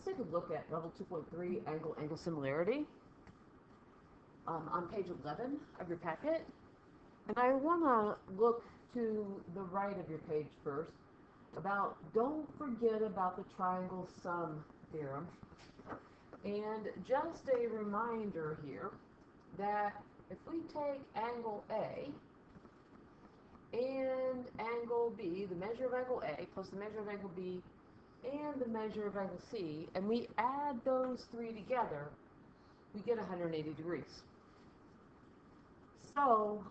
take a look at level 2.3 angle similarity on page 11 of your packet. And I want to look to the right of your page first about don't forget about the triangle sum theorem. And just a reminder here that if we take angle A and angle B, the measure of angle A plus the measure of angle B and the measure of angle C, and we add those three together, we get 180 degrees. So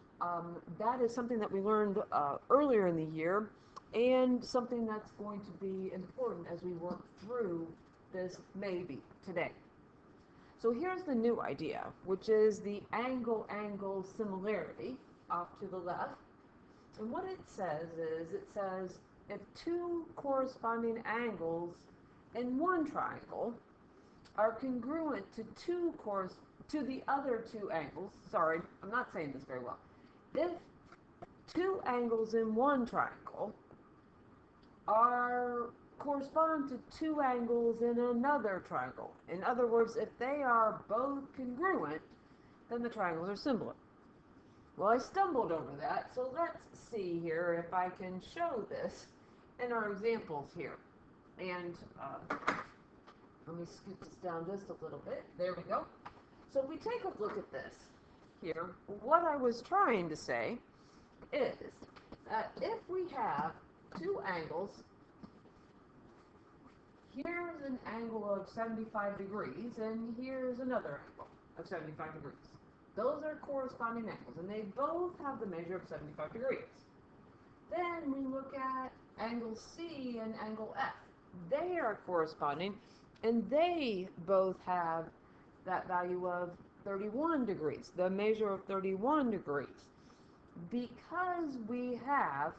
that is something that we learned earlier in the year, and something that's going to be important as we work through this maybe today. So here's the new idea, which is the angle similarity off to the left. And what it says is, it says if two corresponding angles in one triangle are congruent to the other two angles, sorry, I'm not saying this very well. If two angles in one triangle correspond to two angles in another triangle. In other words, if they are both congruent, then the triangles are similar. Well, I stumbled over that, so let's see here if I can show this in our examples here. And let me scoot this down just a little bit. There we go. So if we take a look at this here, what I was trying to say is that if we have two angles, here's an angle of 75 degrees, and here's another angle of 75 degrees. Those are corresponding angles, and they both have the measure of 75 degrees. Then we look at angle C and angle F. They are corresponding, and they both have that value of 31 degrees, the measure of 31 degrees. Because we have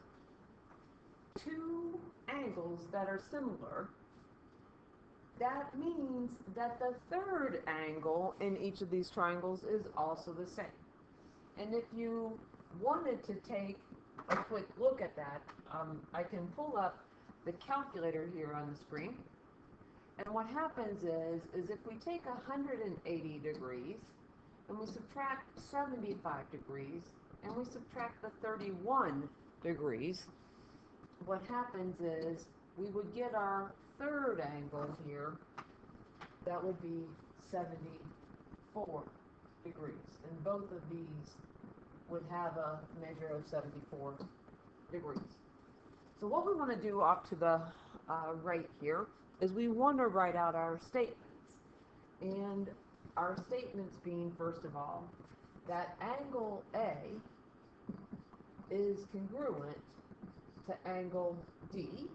two angles that are similar, that means that the third angle in each of these triangles is also the same. And if you wanted to take a quick look at that, I can pull up the calculator here on the screen. And what happens is if we take 180 degrees and we subtract 75 degrees and we subtract the 31 degrees, what happens is we would get our third angle here. That would be 74 degrees. And both of these would have a measure of 74 degrees. So what we want to do off to the right here is we want to write out our statements. And our statements being, first of all, that angle A is congruent to angle D.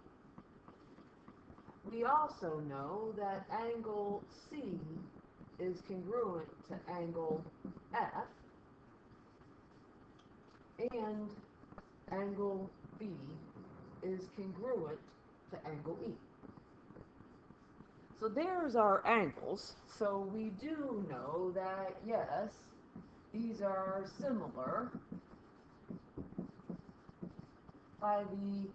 We also know that angle C is congruent to angle F, and angle B is congruent to angle E. So there's our angles. So we do know that, yes, these are similar by the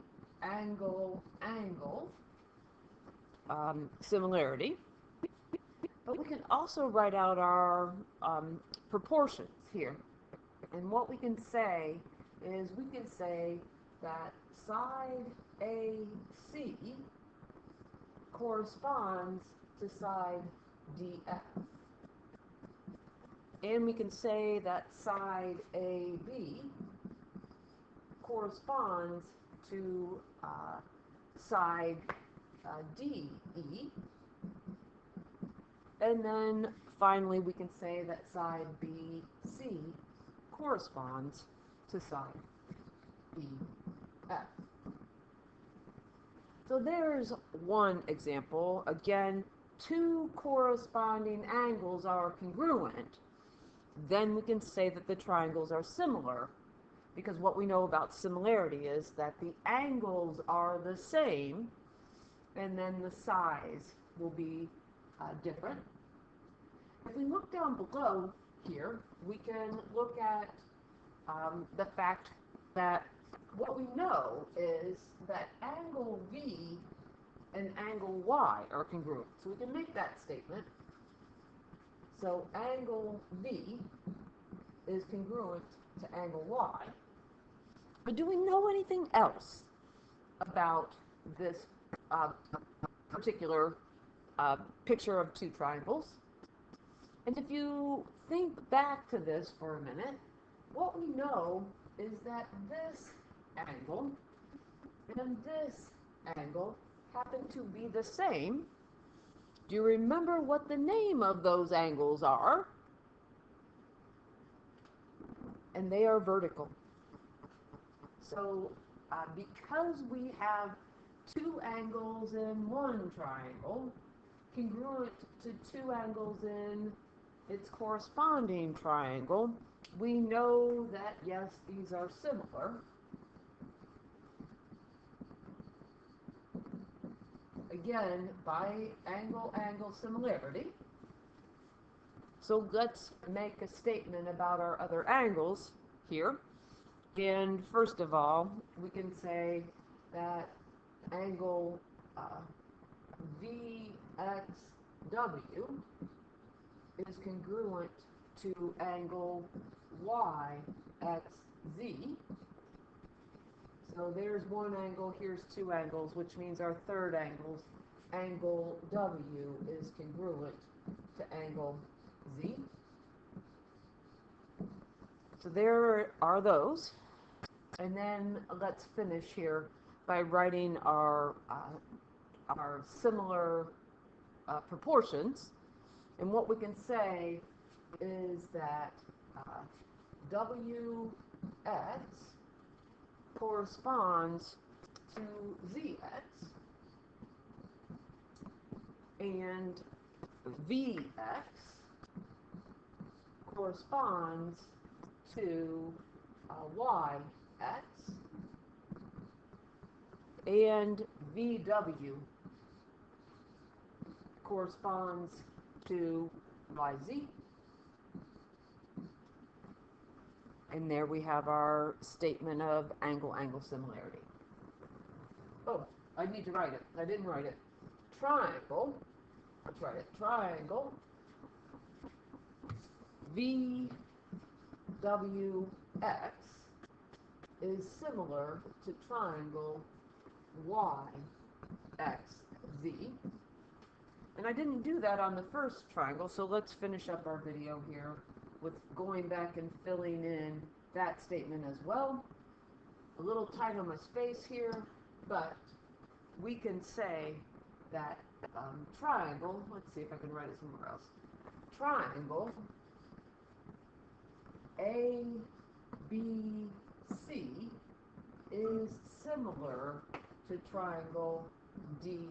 angle similarity. But we can also write out our proportions here. And what we can say is we can say that side AC corresponds to side DF. And we can say that side AB corresponds to side DE. And then finally we can say that side BC corresponds to side BF. So there's one example. Again, two corresponding angles are congruent. Then we can say that the triangles are similar, because what we know about similarity is that the angles are the same, and then the size will be different. If we look down below here, we can look at the fact that what we know is that angle V and angle Y are congruent. So we can make that statement. So angle V is congruent to angle Y. But do we know anything else about this particular picture of two triangles? And if you think back to this for a minute, what we know is that this angle and this angle happen to be the same. Do you remember what the name of those angles are? And they are vertical. So because we have two angles in one triangle, congruent to two angles in its corresponding triangle, we know that, yes, these are similar. Again, by angle-angle similarity. So let's make a statement about our other angles here. And first of all, we can say that angle VXW is congruent to angle YXZ. So there's one angle, here's two angles, which means our third angle W is congruent to angle Z. So there are those. And then let's finish here by writing our similar proportions. And what we can say is that WX corresponds to ZX, and VX corresponds to YX, and VW corresponds to YZ. And there we have our statement of angle-angle similarity. Oh, I need to write it. I didn't write it. Triangle. Let's write it. Triangle VWX is similar to triangle YXZ. And I didn't do that on the first triangle, so let's finish up our video here with going back and filling in that statement as well. A little tight on my space here, but we can say that triangle, let's see if I can write it somewhere else. Triangle ABC is similar to triangle DEF.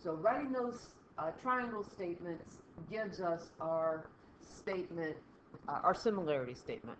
So writing those triangle statements gives us our statement, our similarity statement.